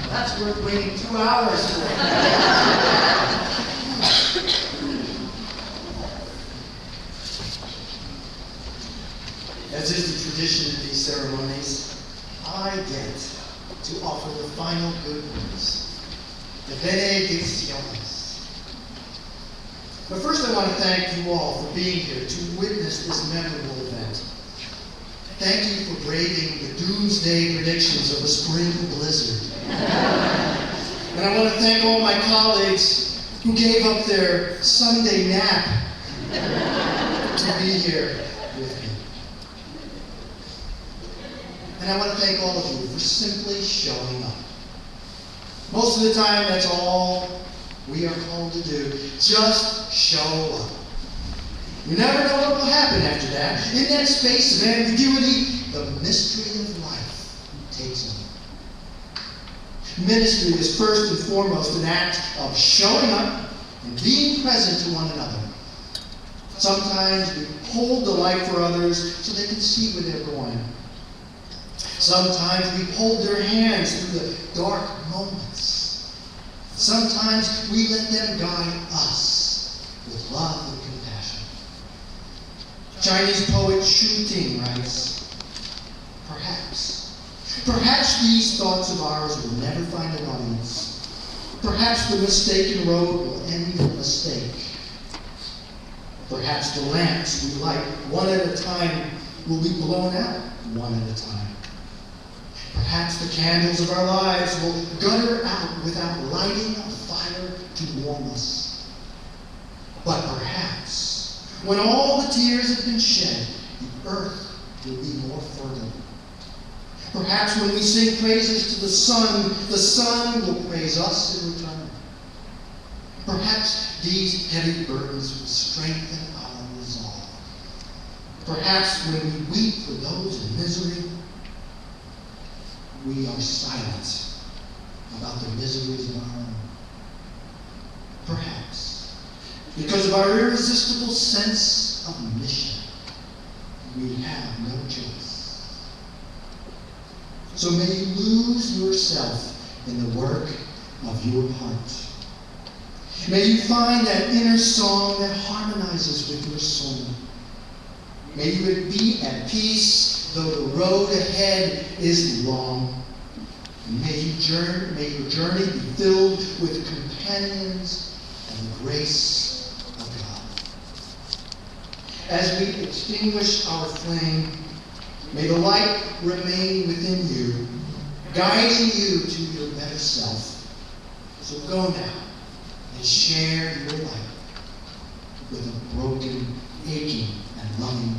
That's worth waiting 2 hours for. As is the tradition of these ceremonies, I get to offer the final good news, the benedicciones. But first I want to thank you all for being here to witness this memorable event. Thank you for braving the doomsday predictions of a spring blizzard. And I want to thank all my colleagues who gave up their Sunday nap to be here with me. And I want to thank all of you for simply showing up. Most of the time, that's all we are called to do. Just show up. You never know what will happen after that. In that space of ambiguity, the mystery of life takes over. Ministry is first and foremost an act of showing up and being present to one another. Sometimes we hold the light for others so they can see where they're going. Sometimes we hold their hands through the dark moments. Sometimes we let them guide us with love and compassion. Chinese poet Xu Ting writes, Perhaps these thoughts of ours will never find an audience. Perhaps the mistaken road will end in mistake. Perhaps the lamps we light one at a time will be blown out one at a time. Perhaps the candles of our lives will gutter out without lighting a fire to warm us. But perhaps, when all the tears have been shed, the earth will be more fertile. Perhaps when we sing praises to the sun will praise us in return. Perhaps these heavy burdens will strengthen our resolve. Perhaps when we weep for those in misery, we are silent about the miseries of our own. Perhaps, because of our irresistible sense of mission, we have no choice. So may you lose yourself in the work of your heart. May you find that inner song that harmonizes with your soul. May you be at peace though the road ahead is long. And may your journey be filled with companions and the grace of God. As we extinguish our flame, may the light remain within you, guiding you to your better self. So go now and share your light with a broken, aching, and loving